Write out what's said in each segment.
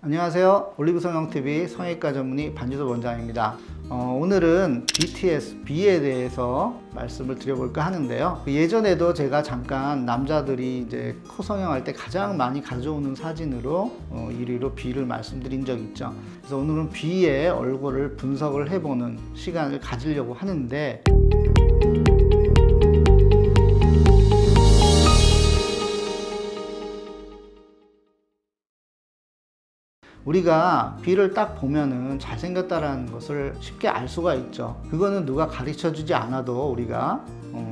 안녕하세요. 올리브성형TV 성형외과 전문의 반주섭 원장입니다. 오늘은 BTS, B에 대해서 말씀을 드려볼까 하는데요. 예전에도 제가 잠깐 남자들이 이제 코 성형할 때 가장 많이 가져오는 사진으로 1위로 B를 말씀드린 적이 있죠. 그래서 오늘은 B의 얼굴을 분석을 해보는 시간을 가지려고 하는데, 우리가 B를 딱 보면은 잘생겼다라는 것을 쉽게 알 수가 있죠. 그거는 누가 가르쳐 주지 않아도 우리가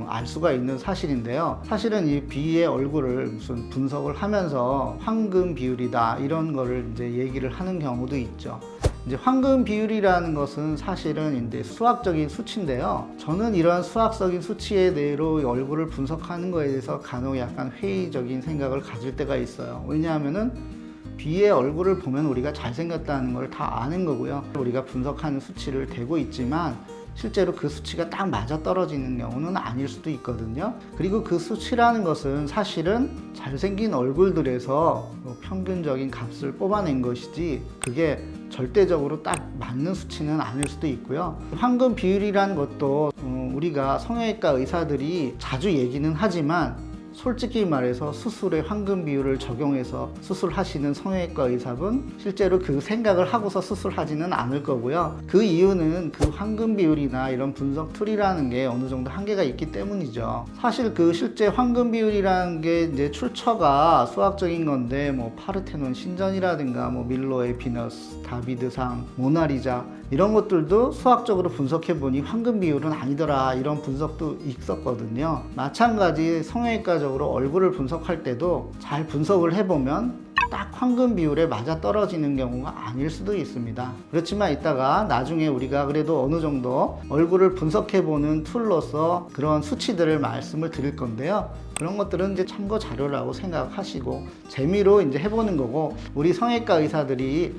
알 수가 있는 사실인데요. 사실은 이 B의 얼굴을 무슨 분석을 하면서 황금 비율이다 이런 거를 이제 얘기를 하는 경우도 있죠. 이제 황금 비율이라는 것은 사실은 이제 수학적인 수치인데요. 저는 이러한 수학적인 수치에 대로 얼굴을 분석하는 거에 대해서 간혹 약간 회의적인 생각을 가질 때가 있어요. 왜냐하면은 B의 얼굴을 보면 우리가 잘생겼다는 걸 다 아는 거고요. 우리가 분석하는 수치를 대고 있지만 실제로 그 수치가 딱 맞아 떨어지는 경우는 아닐 수도 있거든요. 그리고 그 수치라는 것은 사실은 잘생긴 얼굴들에서 평균적인 값을 뽑아낸 것이지 그게 절대적으로 딱 맞는 수치는 아닐 수도 있고요. 황금 비율이라는 것도 우리가 성형외과 의사들이 자주 얘기는 하지만 솔직히 말해서 수술에 황금 비율을 적용해서 수술하시는 성형외과 의사분 실제로 그 생각을 하고서 수술하지는 않을 거고요. 그 이유는 그 황금 비율이나 이런 분석 툴이라는 게 어느 정도 한계가 있기 때문이죠. 사실 그 실제 황금 비율이라는 게 이제 출처가 수학적인 건데 뭐 파르테논 신전이라든가 뭐 밀로의 비너스, 다비드상, 모나리자 이런 것들도 수학적으로 분석해 보니 황금 비율은 아니더라 이런 분석도 있었거든요. 마찬가지 성형외과적으로 얼굴을 분석할 때도 잘 분석을 해보면 딱 황금 비율에 맞아 떨어지는 경우가 아닐 수도 있습니다. 그렇지만 이따가 나중에 우리가 그래도 어느 정도 얼굴을 분석해 보는 툴로서 그런 수치들을 말씀을 드릴 건데요. 그런 것들은 이제 참고 자료라고 생각하시고 재미로 이제 해보는 거고, 우리 성형외과 의사들이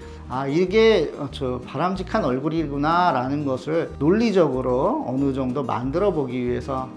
이게 저 바람직한 얼굴이구나 라는 것을 논리적으로 어느 정도 만들어 보기 위해서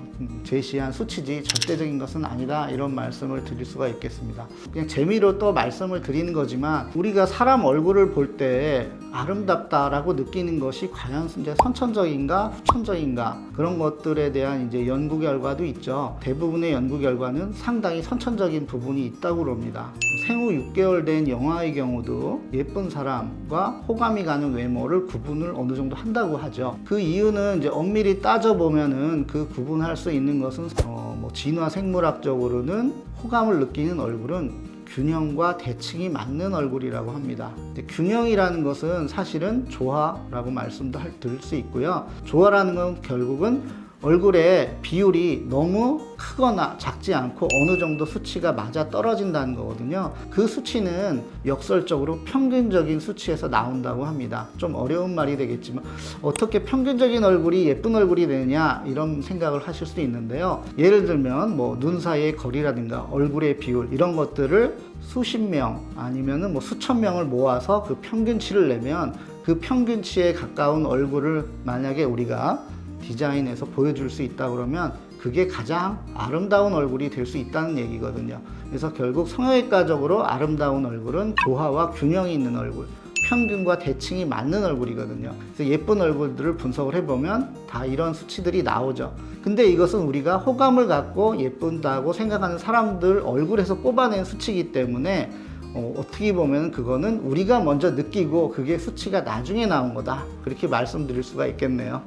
제시한 수치지 절대적인 것은 아니다 이런 말씀을 드릴 수가 있겠습니다. 그냥 재미로 또 말씀을 드리는 거지만 우리가 사람 얼굴을 볼 때 아름답다라고 느끼는 것이 과연 이제 선천적인가 후천적인가 그런 것들에 대한 이제 연구 결과도 있죠. 대부분의 연구 결과는 상당히 선천적인 부분이 있다고 그럽니다. 생후 6개월 된 영아의 경우도 예쁜 사람과 호감이 가는 외모를 구분을 어느 정도 한다고 하죠. 그 이유는 이제 엄밀히 따져보면은 그 구분할 수 있는 것은 뭐 진화 생물학적으로는 호감을 느끼는 얼굴은 균형과 대칭이 맞는 얼굴이라고 합니다. 균형이라는 것은 사실은 조화라고 말씀도 드릴 수 있고요. 조화라는 건 결국은 얼굴의 비율이 너무 크거나 작지 않고 어느 정도 수치가 맞아 떨어진다는 거거든요. 그 수치는 역설적으로 평균적인 수치에서 나온다고 합니다. 좀 어려운 말이 되겠지만 어떻게 평균적인 얼굴이 예쁜 얼굴이 되느냐 이런 생각을 하실 수도 있는데요. 예를 들면 뭐 눈 사이의 거리라든가 얼굴의 비율 이런 것들을 수십 명 아니면은 뭐 수천 명을 모아서 그 평균치를 내면 그 평균치에 가까운 얼굴을 만약에 우리가 디자인해서 보여줄 수 있다 그러면 그게 가장 아름다운 얼굴이 될 수 있다는 얘기거든요. 그래서 결국 성형외과적으로 아름다운 얼굴은 조화와 균형이 있는 얼굴, 평균과 대칭이 맞는 얼굴이거든요. 그래서 예쁜 얼굴들을 분석을 해보면 다 이런 수치들이 나오죠. 근데 이것은 우리가 호감을 갖고 예쁜다고 생각하는 사람들 얼굴에서 뽑아낸 수치이기 때문에 어떻게 보면 그거는 우리가 먼저 느끼고 그게 수치가 나중에 나온 거다 그렇게 말씀드릴 수가 있겠네요.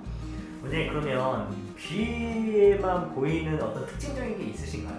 원장님, 그러면 B에만 보이는 어떤 특징적인 게 있으신가요?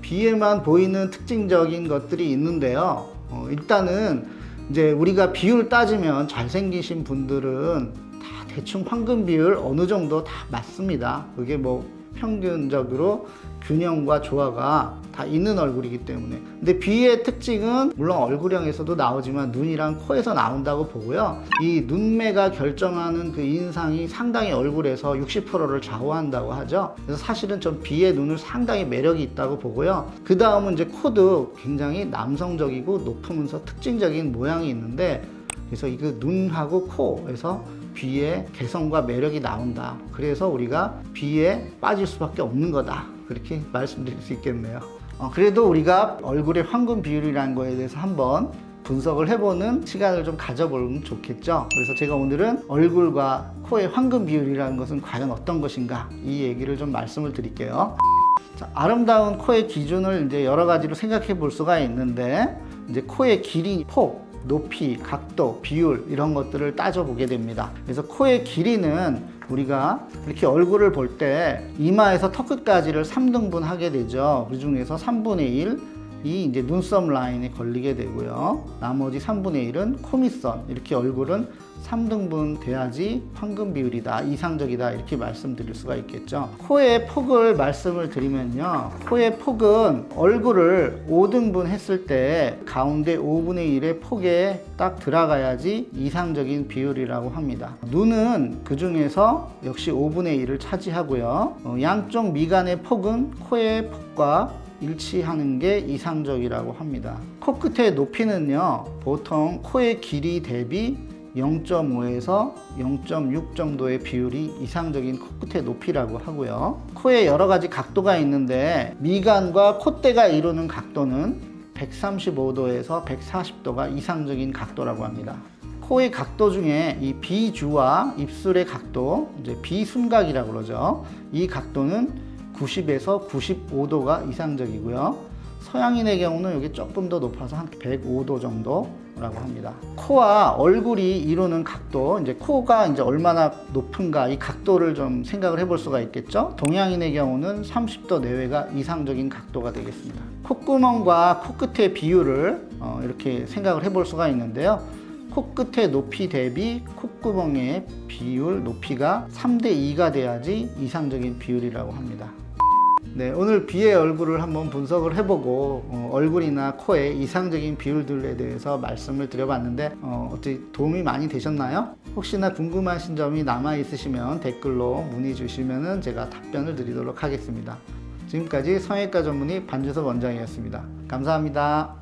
B에만 보이는 특징적인 것들이 있는데요. 일단은 이제 우리가 비율 따지면 잘생기신 분들은 다 대충 황금 비율 어느 정도 다 맞습니다. 그게 뭐 평균적으로 균형과 조화가 다 있는 얼굴이기 때문에. 근데 B의 특징은 물론 얼굴형에서도 나오지만 눈이랑 코에서 나온다고 보고요. 이 눈매가 결정하는 그 인상이 상당히 얼굴에서 60%를 좌우한다고 하죠. 그래서 사실은 좀 B의 눈을 상당히 매력이 있다고 보고요. 그 다음은 이제 코도 굉장히 남성적이고 높으면서 특징적인 모양이 있는데, 그래서 이 그 눈하고 코에서 B의 개성과 매력이 나온다. 그래서 우리가 B에 빠질 수밖에 없는 거다. 그렇게 말씀드릴 수 있겠네요. 그래도 우리가 얼굴의 황금 비율이라는 거에 대해서 한번 분석을 해보는 시간을 좀 가져보면 좋겠죠. 그래서 제가 오늘은 얼굴과 코의 황금 비율이라는 것은 과연 어떤 것인가, 이 얘기를 좀 말씀을 드릴게요. 자, 아름다운 코의 기준을 이제 여러 가지로 생각해 볼 수가 있는데, 이제 코의 길이, 폭, 높이, 각도, 비율 이런 것들을 따져보게 됩니다. 그래서 코의 길이는 우리가 이렇게 얼굴을 볼 때 이마에서 턱 끝까지를 3등분 하게 되죠. 그 중에서 3분의 1 이 이제 눈썹 라인에 걸리게 되고요. 나머지 3분의 1은 코밑선, 이렇게 얼굴은 3등분 돼야지 황금 비율이다, 이상적이다, 이렇게 말씀드릴 수가 있겠죠. 코의 폭을 말씀을 드리면요, 코의 폭은 얼굴을 5등분 했을 때 가운데 5분의 1의 폭에 딱 들어가야지 이상적인 비율이라고 합니다. 눈은 그 중에서 역시 5분의 1을 차지하고요. 양쪽 미간의 폭은 코의 폭과 일치하는 게 이상적이라고 합니다. 코끝의 높이는요, 보통 코의 길이 대비 0.5에서 0.6 정도의 비율이 이상적인 코끝의 높이라고 하고요. 코에 여러 가지 각도가 있는데 미간과 콧대가 이루는 각도는 135도에서 140도가 이상적인 각도라고 합니다. 코의 각도 중에 이 비주와 입술의 각도, 이제 비순각이라고 그러죠. 이 각도는 90에서 95도가 이상적이고요. 서양인의 경우는 여기 조금 더 높아서 한 105도 정도라고 합니다. 코와 얼굴이 이루는 각도, 이제 코가 이제 얼마나 높은가, 이 각도를 좀 생각을 해볼 수가 있겠죠. 동양인의 경우는 30도 내외가 이상적인 각도가 되겠습니다. 콧구멍과 코끝의 비율을 이렇게 생각을 해볼 수가 있는데요. 코끝의 높이 대비 콧구멍의 비율 높이가 3대 2가 돼야지 이상적인 비율이라고 합니다. 네, 오늘 비의 얼굴을 한번 분석을 해보고 얼굴이나 코의 이상적인 비율들에 대해서 말씀을 드려봤는데 어떻게 도움이 많이 되셨나요? 혹시나 궁금하신 점이 남아 있으시면 댓글로 문의 주시면 제가 답변을 드리도록 하겠습니다. 지금까지 성형외과 전문의 반주섭 원장이었습니다. 감사합니다.